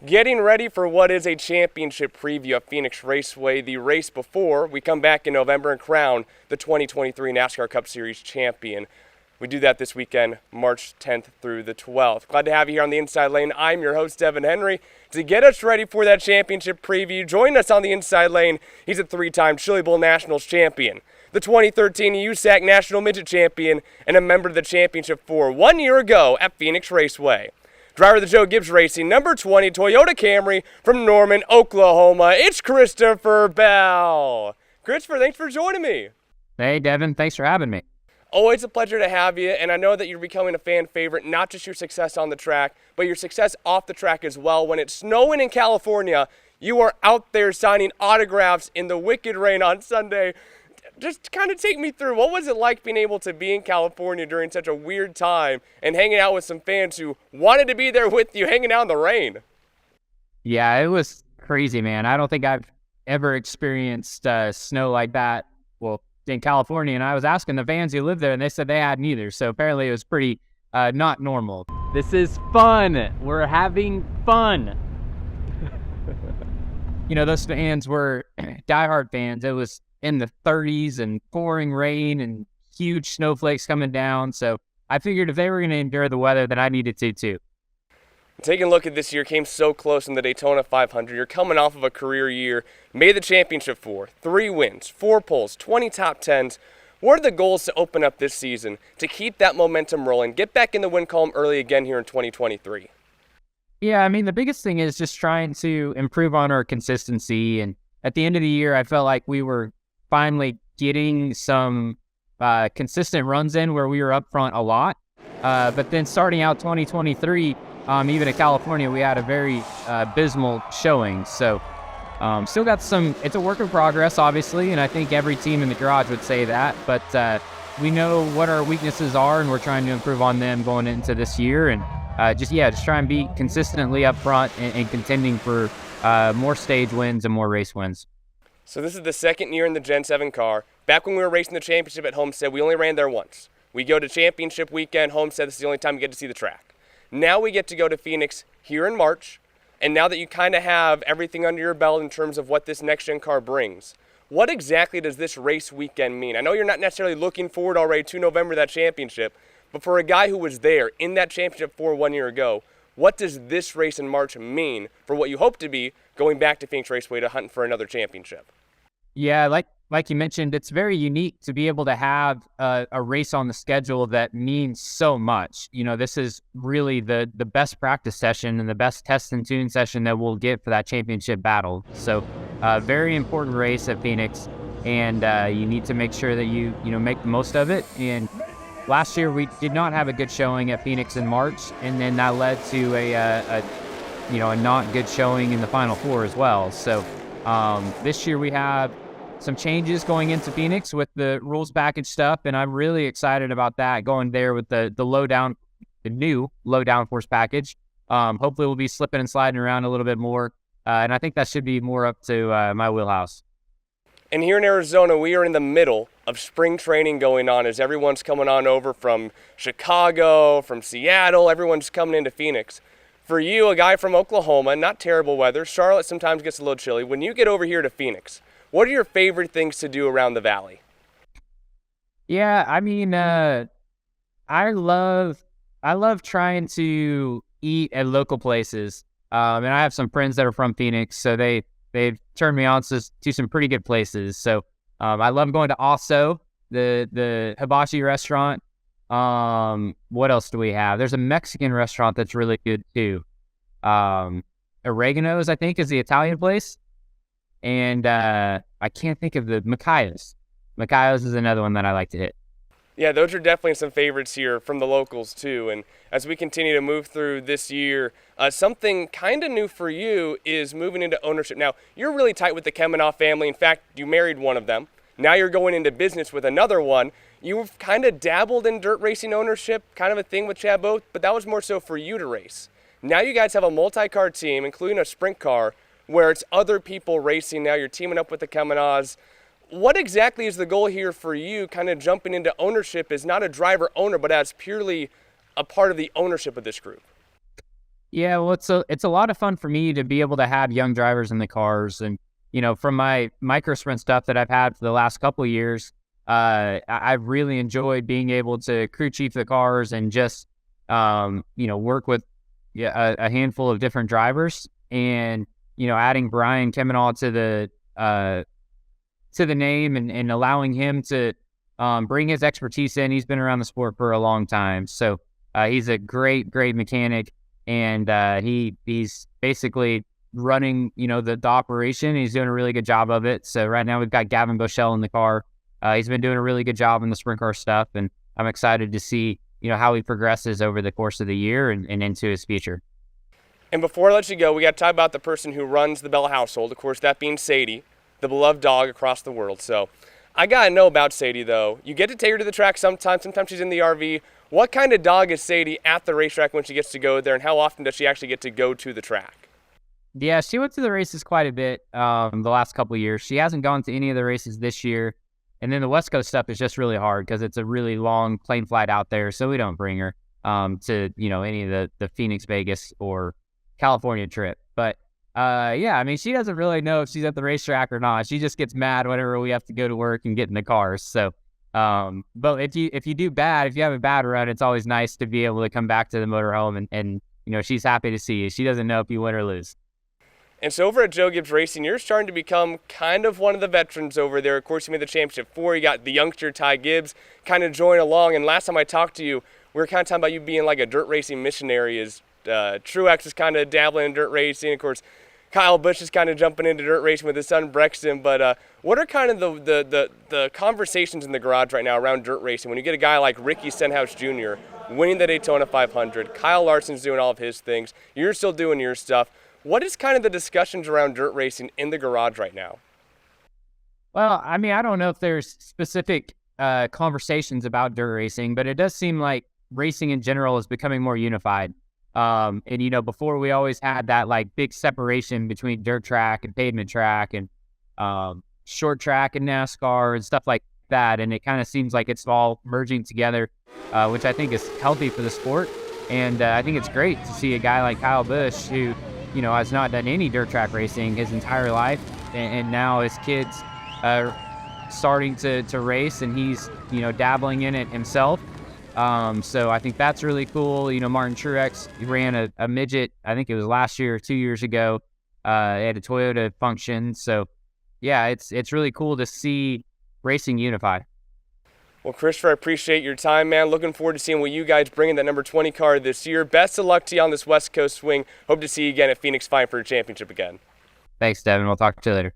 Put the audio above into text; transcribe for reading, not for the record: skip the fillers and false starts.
Getting ready for what is a championship preview of Phoenix Raceway, the race before we come back in November and crown the 2023 NASCAR Cup Series champion. We do that this weekend, March 10th through the 12th. Glad to have you here on the Inside Lane. I'm your host, Devin Henry. To get us ready for that championship preview, join us on the Inside Lane. He's a three-time Chili Bowl Nationals champion, the 2013 USAC National Midget Champion, and a member of the championship for 1 year ago at Phoenix Raceway. Driver of the Joe Gibbs Racing, number 20 Toyota Camry from Norman, Oklahoma. It's Christopher Bell. Christopher, thanks for joining me. Hey, Devin. Thanks for having me. Always a pleasure to have you, and I know that you're becoming a fan favorite, not just your success on the track, but your success off the track as well. When it's snowing in California, you are out there signing autographs in the wicked rain on Sunday. Just kind of take me through, what was it like being able to be in California during such a weird time and hanging out with some fans who wanted to be there with you, hanging out in the rain? Yeah, it was crazy, man. I don't think I've ever experienced snow like that, well, in California. And I was asking the fans who live there, and they said they hadn't either. So apparently it was pretty not normal. This is fun. We're having fun. You know, those fans were diehard fans. It was in the 30s and pouring rain and huge snowflakes coming down. So I figured if they were going to endure the weather, then I needed to too. Taking a look at this year, came so close in the Daytona 500. You're coming off of a career year, made the championship 3 wins, 4 poles, 20 top 10s. What are the goals to open up this season to keep that momentum rolling, get back in the win column early again here in 2023? Yeah, I mean, the biggest thing is just trying to improve on our consistency. And at the end of the year, I felt like we were finally getting some consistent runs in where we were up front a lot. But then starting out 2023, even at California, we had a very abysmal showing. So still got some, it's a work in progress, obviously, and I think every team in the garage would say that. But we know what our weaknesses are, and we're trying to improve on them going into this year. And just try and be consistently up front and contending for more stage wins and more race wins. So this is the second year in the Gen 7 car. Back when we were racing the championship at Homestead, we only ran there once. We go to championship weekend, Homestead, this is the only time we get to see the track. Now we get to go to Phoenix here in March, and now that you kind of have everything under your belt in terms of what this next-gen car brings, what exactly does this race weekend mean? I know you're not necessarily looking forward already to November, that championship, but for a guy who was there in that championship 1 year ago, what does this race in March mean for what you hope to be going back to Phoenix Raceway to hunt for another championship? Yeah, like you mentioned, it's very unique to be able to have a race on the schedule that means so much. You know, this is really the best practice session and the best test and tune session that we'll get for that championship battle. So very important race at Phoenix, and you need to make sure that you make the most of it. And last year we did not have a good showing at Phoenix in March, and then that led to a not good showing in the Final Four as well. So this year we have some changes going into Phoenix with the rules package stuff, and I'm really excited about that, going there with the new low downforce package. Hopefully we'll be slipping and sliding around a little bit more, and I think that should be more up to my wheelhouse. And here in Arizona, we are in the middle of spring training going on as everyone's coming on over from Chicago, from Seattle, everyone's coming into Phoenix. For you, a guy from Oklahoma, not terrible weather, Charlotte sometimes gets a little chilly. When you get over here to Phoenix, what are your favorite things to do around the valley? Yeah, I mean, I love trying to eat at local places. And I have some friends that are from Phoenix, so they've turned me on to some pretty good places. So I love going to Osso, the hibachi restaurant. What else do we have? There's a Mexican restaurant that's really good too. Oregano's, I think, is the Italian place. And I can't think of the Macayo's. Macayo's is another one that I like to hit. Yeah, those are definitely some favorites here from the locals too. And as we continue to move through this year, something kind of new for you is moving into ownership. Now, you're really tight with the Kemenoff family. In fact, you married one of them. Now you're going into business with another one. You've kind of dabbled in dirt racing ownership, kind of a thing with Chad Both, but that was more so for you to race. Now you guys have a multi-car team, including a sprint car, where it's other people racing. Now you're teaming up with the Kemenoffs. What exactly is the goal here for you, kind of jumping into ownership as not a driver owner, but as purely a part of the ownership of this group? Yeah, well, it's a lot of fun for me to be able to have young drivers in the cars, and from my micro sprint stuff that I've had for the last couple of years, I've really enjoyed being able to crew chief the cars and just work with a handful of different drivers, and adding Brian Kemenall to the name, and allowing him to bring his expertise in. He's been around the sport for a long time, so he's a great mechanic, and he's basically running the operation. He's doing a really good job of it. So right now we've got Gavin Boschel in the car. He's been doing a really good job in the sprint car stuff, and I'm excited to see how he progresses over the course of the year and into his future. And before I let you go, we got to talk about the person who runs the Bell household, of course, that being Sadie, the beloved dog across the world. So I got to know about Sadie, though. You get to take her to the track sometimes. Sometimes she's in the RV. What kind of dog is Sadie at the racetrack when she gets to go there, and how often does she actually get to go to the track? Yeah, she went to the races quite a bit the last couple of years. She hasn't gone to any of the races this year. And then the West Coast stuff is just really hard because it's a really long plane flight out there, so we don't bring her to any of the Phoenix, Vegas, or California trip. But yeah, I mean, she doesn't really know if she's at the racetrack or not. She just gets mad whenever we have to go to work and get in the cars. So, but if you do bad, if you have a bad run, it's always nice to be able to come back to the motorhome, and she's happy to see you. She doesn't know if you win or lose. And so over at Joe Gibbs Racing, you're starting to become kind of one of the veterans over there. Of course, you made the championship 4. You got the youngster Ty Gibbs kind of join along. And last time I talked to you, we were kind of talking about you being like a dirt racing missionary. As Truex is kind of dabbling in dirt racing. Of course, Kyle Busch is kind of jumping into dirt racing with his son Brexton. But what are kind of the conversations in the garage right now around dirt racing when you get a guy like Ricky Stenhouse Jr. winning the Daytona 500, Kyle Larson's doing all of his things, you're still doing your stuff. What is kind of the discussions around dirt racing in the garage right now? Well, I mean, I don't know if there's specific conversations about dirt racing, but it does seem like racing in general is becoming more unified. And before we always had that like big separation between dirt track and pavement track and short track and NASCAR and stuff like that. And it kind of seems like it's all merging together, which I think is healthy for the sport. And I think it's great to see a guy like Kyle Busch who has not done any dirt track racing his entire life, and now his kids are starting to race, and he's dabbling in it himself. So I think that's really cool. Martin Truex ran a midget, I think it was last year or 2 years ago, at a Toyota function. So yeah, it's really cool to see racing unified. Well, Christopher, I appreciate your time, man. Looking forward to seeing what you guys bring in that number 20 car this year. Best of luck to you on this West Coast swing. Hope to see you again at Phoenix Fine for a championship again. Thanks, Devin. We'll talk to you later.